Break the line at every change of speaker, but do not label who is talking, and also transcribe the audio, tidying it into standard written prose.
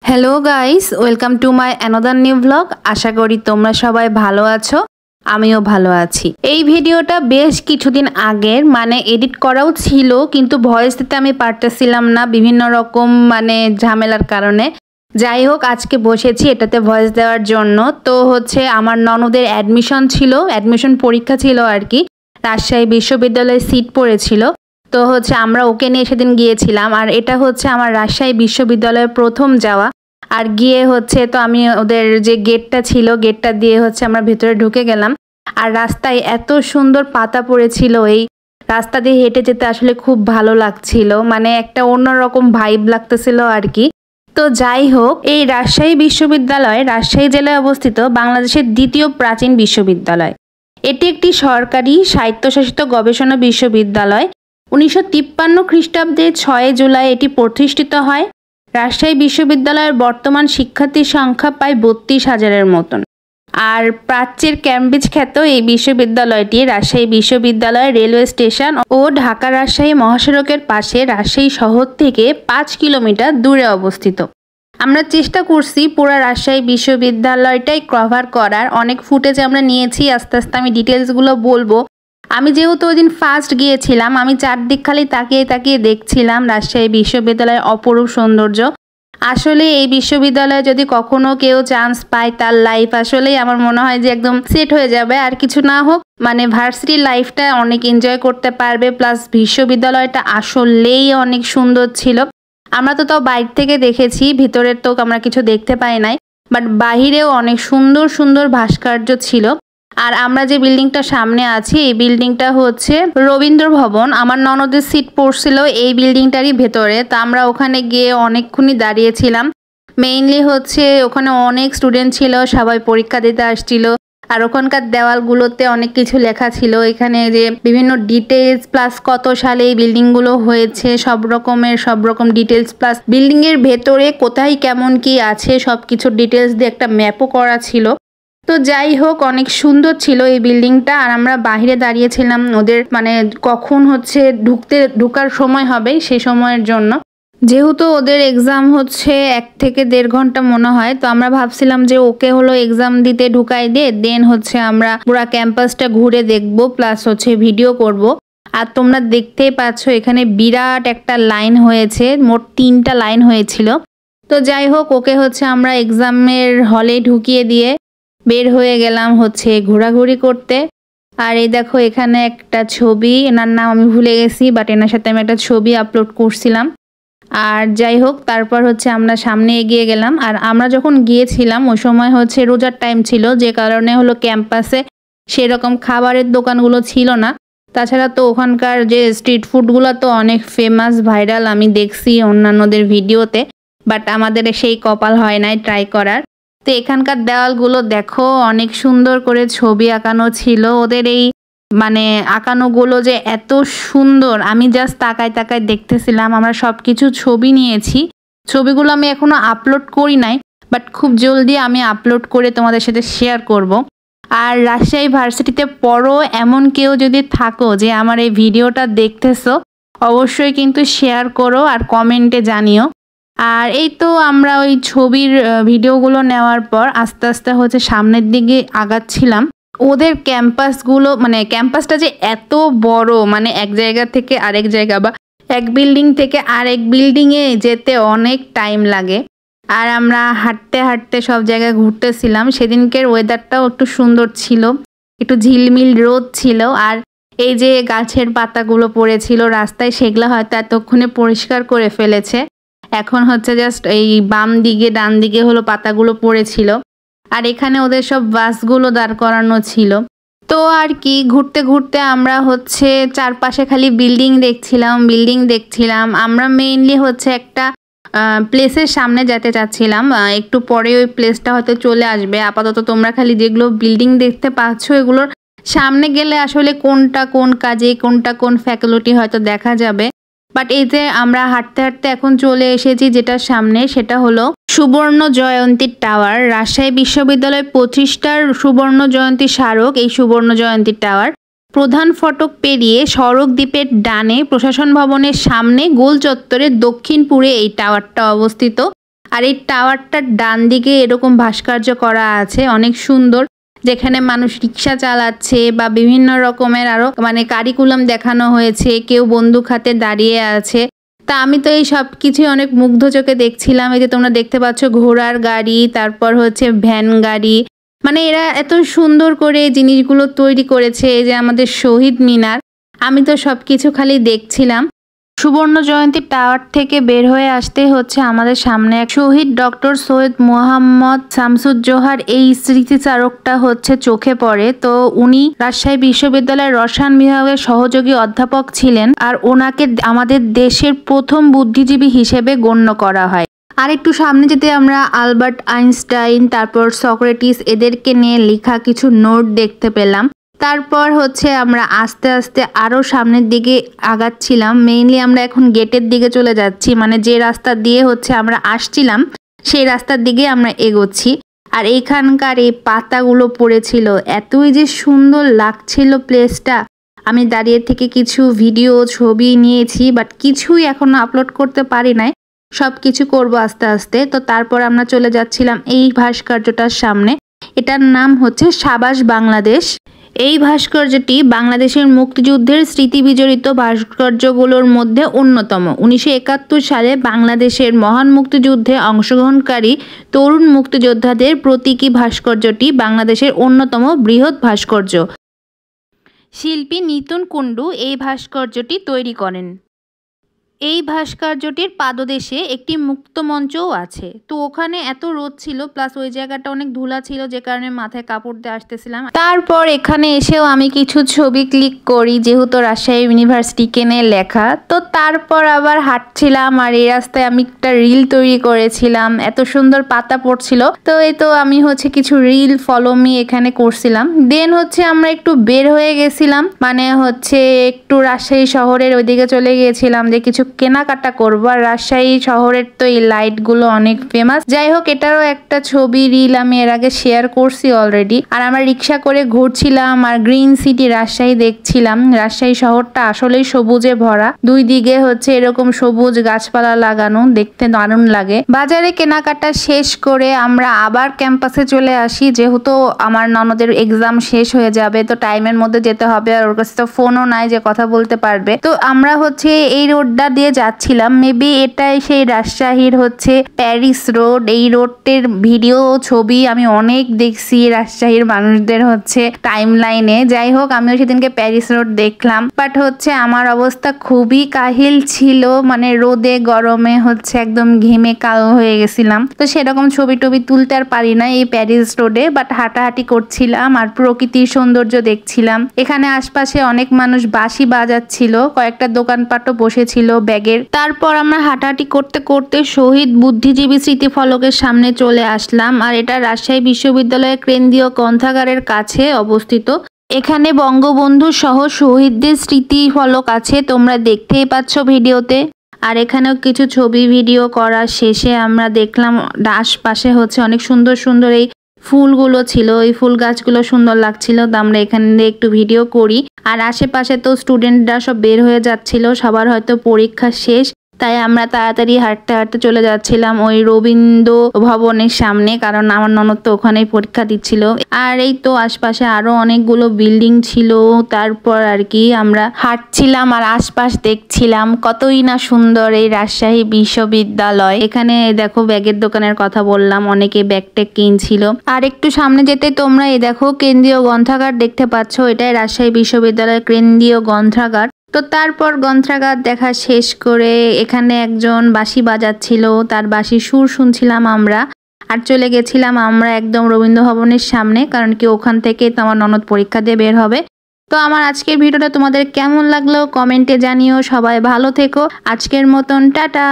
Hello guys, welcome to my another new blog. আশা করি তোমরা সবাই ভালো আছো, আমিও ভালো আছি। এই ভিডিওটা বেশ কিছুদিন আগের, মানে এডিট করাও ছিল কিন্তু ভয়েস দিতে আমি পারতেছিলাম না বিভিন্ন রকম ঝামেলার কারণে। যাই হোক, আজকে বসেছি এটাতে ভয়েস দেওয়ার জন্য। তো আমার ননদের অ্যাডমিশন পরীক্ষা ছিল আর কি, রাজশাহী বিশ্ববিদ্যালয়ে সিট পড়েছিল। তো আমরা ওকে নিয়ে সেদিন গিয়েছিলাম, আর এটা আমার রাজশাহী বিশ্ববিদ্যালয়ের প্রথম যাওয়া। আর গিয়ে তো আমি ওদের যে গেটটা ছিল, গেটটা দিয়ে আমরা ভেতরে ঢুকে গেলাম। আর রাস্তায় এত সুন্দর পাতা পড়েছিল, এই রাস্তা দিয়ে হেঁটে যেতে আসলে খুব ভালো লাগছিল, মানে একটা অন্যরকম ভাইব লাগতেছিল আর কি। তো যাই হোক, এই রাজশাহী বিশ্ববিদ্যালয় রাজশাহী জেলায় অবস্থিত বাংলাদেশের দ্বিতীয় প্রাচীন বিশ্ববিদ্যালয়। এটি একটি সরকারি স্বায়ত্তশাসিত গবেষণা বিশ্ববিদ্যালয়। 1953 খ্রিস্টাব্দে 6 জুলাই এটি প্রতিষ্ঠিত হয়। রাজশাহী বিশ্ববিদ্যালয়ের বর্তমান শিক্ষার্থীর সংখ্যা প্রায় 32,000-এর মতন। আর প্রাচ্যের ক্যামব্রিজ খ্যাত এই বিশ্ববিদ্যালয়টি রাজশাহী বিশ্ববিদ্যালয় রেলওয়ে স্টেশন ও ঢাকা রাজশাহী মহাসড়কের পাশে রাজশাহী শহর থেকে 5 কিলোমিটার দূরে অবস্থিত। আমরা চেষ্টা করছি পুরো রাজশাহী বিশ্ববিদ্যালয়টাই কভার করার। অনেক ফুটেজ আমরা নিয়েছি, আস্তে আস্তে আমি ডিটেলসগুলো বলবো। আমি যেহেতু ওই দিন ফার্স্ট গিয়েছিলাম, আমি চারদিক খালি তাকিয়ে তাকিয়ে দেখছিলাম রাজশাহী বিশ্ববিদ্যালয়ের অপরূপ সৌন্দর্য। আসলে এই বিশ্ববিদ্যালয়ে যদি কখনো কেউ চান্স পায়, তার লাইফ আসলেই আমার মনে হয় যে একদম সেট হয়ে যাবে। আর কিছু না হোক, ভার্সিটির লাইফটা অনেক এনজয় করতে পারবে। প্লাস বিশ্ববিদ্যালয়টা আসলেই অনেক সুন্দর ছিল। আমরা তো তাও বাইরে থেকে দেখেছি, ভিতরের তো আমরা কিছু দেখতে পাই নাই, বাট বাহিরেও অনেক সুন্দর সুন্দর ভাস্কর্য ছিল। আর আমরা যে বিল্ডিংটা সামনে আছি, এই বিল্ডিংটা রবীন্দ্র ভবন। আমার ননদের সিট পড়ছিল এই বিল্ডিংটারই ভেতরে। তা আমরা ওখানে গিয়ে অনেকক্ষণই দাঁড়িয়েছিলাম। মেইনলি ওখানে অনেক স্টুডেন্ট ছিল, সবাই পরীক্ষা দিতে আসছিল। আর ওখানকার দেওয়ালগুলোতে অনেক কিছু লেখা ছিল, এখানে যে বিভিন্ন ডিটেলস প্লাস কত সালে এই বিল্ডিংগুলো হয়েছে, সব রকম ডিটেলস, প্লাস বিল্ডিংয়ের ভেতরে কোথায় কেমন কি আছে সব কিছুর ডিটেলস দিয়ে একটা ম্যাপও করা ছিল। তো যাই হোক, অনেক সুন্দর ছিল এই বিল্ডিংটা। আর আমরা বাহিরে দাঁড়িয়েছিলাম ওদের কখন ঢুকার সময় হবে সেই সময়ের জন্য। যেহেতু ওদের এক্সাম 1 থেকে 1.5 ঘন্টা মনে হয়, তো আমরা ভাবছিলাম যে ওকে এক্সাম দিতে ঢুকাই দিয়ে দেন আমরা পুরো ক্যাম্পাসটা ঘুরে দেখবো, প্লাস ভিডিও করব। আর তোমরা দেখতেই পাচ্ছ এখানে বিরাট একটা লাইন হয়েছে, মোট 3টা লাইন হয়েছিল। তো যাই হোক, ওকে আমরা এক্সামের হলে ঢুকিয়ে দিয়ে বের হয়ে গেলাম ঘোরাঘুরি করতে। আর এই দেখো, এখানে একটা ছবি, এনার নাম আমি ভুলে গেছি, বাট এনার সাথে আমি একটা ছবি আপলোড করছিলাম। আর যাই হোক, তারপর আমরা সামনে এগিয়ে গেলাম। আর আমরা যখন গিয়েছিলাম ওই সময় রোজার টাইম ছিল, যে কারণে ক্যাম্পাসে সেরকম খাবারের দোকানগুলো ছিল না। তাছাড়া তো ওখানকার যে স্ট্রিট ফুডগুলো তো অনেক ফেমাস, ভাইরাল, আমি দেখছি অন্যান্যদের ভিডিওতে, বাট আমাদের সেই কপাল হয় নাই ট্রাই করার। তো এখানকার দেওয়ালগুলো দেখো, অনেক সুন্দর করে ছবি আঁকানো ছিল। ওদের এই আঁকানোগুলো যে এত সুন্দর, আমি জাস্ট তাকায় তাকায় দেখতেছিলাম। আমরা সব কিছু ছবি নিয়েছি, ছবিগুলো আমি এখনো আপলোড করি নাই, বাট খুব জলদি আমি আপলোড করে তোমাদের সাথে শেয়ার করব। আর রাজশাহী ভার্সিটিতে পড়ো এমন কেউ যদি থাকো যে আমার এই ভিডিওটা দেখতেছো, অবশ্যই কিন্তু শেয়ার করো আর কমেন্টে জানিও। আর এই তো আমরা ওই ছবির ভিডিওগুলো নেওয়ার পর আস্তে আস্তে সামনের দিকে আগাচ্ছিলাম। ওদের ক্যাম্পাসগুলো ক্যাম্পাসটা যে এত বড়, এক জায়গা থেকে আরেক জায়গা বা এক বিল্ডিং থেকে আরেক বিল্ডিংয়ে যেতে অনেক টাইম লাগে। আর আমরা হাঁটতে হাঁটতে সব জায়গায় ঘুরতেছিলাম। সেদিনকের ওয়েদারটাও একটু সুন্দর ছিল, একটু ঝিলমিল রোদ ছিল। আর এই যে গাছের পাতাগুলো পড়েছিল রাস্তায়, সেগুলো হয়তো এতক্ষণে পরিষ্কার করে ফেলেছে। এখন জাস্ট এই বাম দিকে ডান দিকে পাতাগুলো পড়েছিল। আর এখানে ওদের সব বাসগুলো দাঁড় করানো ছিল। তো আর কি, ঘুরতে ঘুরতে আমরা চারপাশে খালি বিল্ডিং দেখছিলাম। আমরা মেইনলি একটা প্লেসের সামনে যেতে চাচ্ছিলাম, একটু পরে ওই প্লেসটা হয়তো চলে আসবে। আপাতত তোমরা খালি যেগুলো বিল্ডিং দেখতে পাচ্ছ, এগুলোর সামনে গেলে আসলে কোনটা কোন কাজে, কোনটা কোন ফ্যাকাল্টি হয়তো দেখা যাবে। বাট এই যে আমরা হাঁটতে হাঁটতে এখন চলে এসেছি যেটার সামনে, সেটা হলো সুবর্ণ জয়ন্তী টাওয়ার। রাজশাহী বিশ্ববিদ্যালয় প্রতিষ্ঠার সুবর্ণ জয়ন্তী স্মারক এই সুবর্ণ জয়ন্তী টাওয়ার। প্রধান ফটক পেরিয়ে সড়ক দ্বীপের ডানে প্রশাসন ভবনের সামনে গোল চত্বরের দক্ষিণপুরে এই টাওয়ারটা অবস্থিত। আর এই টাওয়ারটার ডান দিকে এরকম ভাস্কর্য করা আছে অনেক সুন্দর, যেখানে মানুষ রিক্সা চালাচ্ছে বা বিভিন্ন রকমের আরো মানে কারিকুলাম দেখানো হয়েছে, কেউ বন্দুক হাতে দাঁড়িয়ে আছে। তা আমি তো এই সব কিছুই অনেক মুগ্ধ চোখে দেখছিলাম। এই যে তোমরা দেখতে পাচ্ছ ঘোড়ার গাড়ি, তারপর হচ্ছে ভ্যান গাড়ি, মানে এরা এত সুন্দর করে জিনিসগুলো তৈরি করেছে। এই যে আমাদের শহীদ মিনার, আমি তো সব কিছু খালি দেখছিলাম। সুবর্ণ জয়ন্তী টাওয়ার থেকে বের হয়ে আসতে হচ্ছে আমাদের সামনে এক শহীদ ডক্টর সৈয়দ মোহাম্মদ শামসুজ্জোহার এই স্মৃতিচারকটা হচ্ছে চোখে পড়ে। তো উনি রাজশাহী বিশ্ববিদ্যালয়ের রসায়ন বিভাগের সহযোগী অধ্যাপক ছিলেন, আর ওনাকে আমাদের দেশের প্রথম বুদ্ধিজীবী হিসেবে গণ্য করা হয়। আর একটু সামনে যেতে আমরা আলবার্ট আইনস্টাইন, তারপর সক্রেটিস এদেরকে নিয়ে লেখা কিছু নোট দেখতে পেলাম। তারপর হচ্ছে আমরা আস্তে আস্তে আরও সামনের দিকে আগাচ্ছিলাম। মেইনলি আমরা এখন গেটের দিকে চলে যাচ্ছি, মানে যে রাস্তা দিয়ে হচ্ছে আমরা আসছিলাম সেই রাস্তার দিকে আমরা এগোচ্ছি। আর এইখানকার এই পাতাগুলো পড়েছিল, এতই যে সুন্দর লাগছিল প্লেসটা। আমি দাঁড়িয়ে থেকে কিছু ভিডিও ছবি নিয়েছি, বাট কিছুই এখনো আপলোড করতে পারি নাই, সব কিছু করবো আস্তে আস্তে। তো তারপর আমরা চলে যাচ্ছিলাম এই ভাস্কর্যটার সামনে, এটার নাম হচ্ছে সাবাস বাংলাদেশ। এই ভাস্কর্যটি বাংলাদেশের মুক্তিযুদ্ধের স্মৃতি বিজড়িত ভাস্কর্যগুলোর মধ্যে অন্যতম। 1971 সালে বাংলাদেশের মহান মুক্তিযুদ্ধে অংশগ্রহণকারী তরুণ মুক্তিযোদ্ধাদের প্রতীকী ভাস্কর্যটি বাংলাদেশের অন্যতম বৃহৎ ভাস্কর্য। শিল্পী নিতুন কুণ্ডু এই ভাস্কর্যটি তৈরি করেন। এই ভাস্কর্যটির পাদদেশে একটি মুক্ত মঞ্চও আছে। তো ওখানে এত রোদ ছিল, প্লাস ওই জায়গাটা অনেক ধুলা ছিল, যে কারণে মাথায় কাপড় দিয়ে আসতেছিলাম। তারপর এখানে এসেও আমি কিছু ছবি ক্লিক করি, যেহেতু রাজশাহী ইউনিভার্সিটি কেনে লেখা। তো তারপর আবার হাঁটছিলাম, আর এই রাস্তায় আমি একটা রিল তৈরি করেছিলাম, এত সুন্দর পাতা পড়ছিল। তো এই তো আমি হচ্ছে কিছু রিল ফলো মি এখানে করছিলাম। দেন হচ্ছে আমরা একটু বের হয়ে গেছিলাম, মানে হচ্ছে একটু রাজশাহী শহরের ওইদিকে চলে গিয়েছিলাম যে কিছু কেনাকাটা করবো। আর রাজশাহী শহরের তো এই লাইট গুলো অনেক ফেমাস। যাই হোক, এটারও একটা ছবি রিল আমি এর আগে শেয়ার করছি অলরেডি। আর আমরা রিক্সা করে ঘুরছিলাম আর গ্রিন সিটি রাজশাহী দেখছিলাম। রাজশাহী শহরটা আসলেই সবুজে ভরা, দুই দিকে হচ্ছে এরকম সবুজ গাছপালা লাগানো, দেখতে দারুণ লাগে। বাজারে কেনাকাটা শেষ করে আমরা আবার ক্যাম্পাসে চলে আসি, যেহেতু আমার ননদের এক্সাম শেষ হয়ে যাবে, তো টাইমের মধ্যে যেতে হবে। আর ওর কাছে তো ফোনও নাই যে কথা বলতে পারবে। তো আমরা হচ্ছে এই রোডটা দিয়ে যাচ্ছিলাম, মেবি এটাই সেই রাজশাহীর হচ্ছে প্যারিস রোড। এই রোডটির ভিডিও ছবি আমি অনেক দেখছি রাজশাহীর মানুষদের হচ্ছে টাইম লাইনে। যাই হোক, আমিও সেদিনকে প্যারিস রোড দেখলাম, বাট হচ্ছে আমার অবস্থা খুবই কাহিল ছিল, মানে রোদে গরমে হচ্ছে একদম ঘেমে কালো হয়ে গেছিলাম। তো সেরকম ছবি টবি তুলতে আর পারি না এই প্যারিস রোডে, বাট হাঁটাহাঁটি করছিলাম আর প্রকৃতির সৌন্দর্য দেখছিলাম। এখানে আশপাশে অনেক মানুষ বাঁশি বাজাচ্ছিল, কয়েকটা দোকানপাটও বসেছিল ব্যাগের। তারপর আমরা হাঁটাহাঁটি করতে করতে শহীদ বুদ্ধিজীবী স্মৃতিফলকের সামনে চলে আসলাম। আর এটা রাজশাহী বিশ্ববিদ্যালয়ের কেন্দ্রীয় গ্রন্থাগারের কাছে অবস্থিত। এখানে বঙ্গবন্ধু সহ শহীদদের স্মৃতিফলক আছে, তোমরা দেখতেই পাচ্ছ ভিডিওতে। আর এখানেও কিছু ছবি ভিডিও করা শেষে আমরা দেখলাম আশপাশে হচ্ছে অনেক সুন্দর সুন্দর এই ফুলগুলো ছিল, এই ফুল গাছগুলো সুন্দর লাগছিল। তো আমরা এখানে একটু ভিডিও করি। আর আশেপাশে তো স্টুডেন্টরা সব বের হয়ে যাচ্ছিল, সবার হয়তো পরীক্ষা শেষ, তাই আমরা তাড়াতাড়ি হাঁটতে হাঁটতে চলে যাচ্ছিলাম ওই রবীন্দ্র ভবনের সামনে, কারণ আমার ননদ তো ওখানেই পরীক্ষা দিচ্ছিল। আর এই তো আশপাশে আরো অনেকগুলো বিল্ডিং ছিল। তারপর আর কি আমরা হাঁটছিলাম আর আশপাশ দেখছিলাম, কতই না সুন্দর এই রাজশাহী বিশ্ববিদ্যালয়। এখানে দেখো ব্যাগের দোকানের কথা বললাম, অনেকে ব্যাগ ট্যাগ কিনছিল। আর একটু সামনে যেতে তোমরা এই দেখো কেন্দ্রীয় গ্রন্থাগার দেখতে পাচ্ছ, এটাই রাজশাহী বিশ্ববিদ্যালয়ের কেন্দ্রীয় গ্রন্থাগার। তো তারপর গ্রন্থাগার দেখা শেষ করে এখানে একজন বাঁশি বাজাচ্ছিল, তার বাঁশির সুর শুনছিলাম আমরা। আর চলে গেছিলাম আমরা একদম রবীন্দ্র ভবনের সামনে, কারণ কি ওখান থেকে তো আমার ননদ পরীক্ষা দিয়ে বের হবে। তো আমার আজকের ভিডিওটা তোমাদের কেমন লাগলো কমেন্টে জানিও। সবাই ভালো থেকো, আজকের মতন টাটা।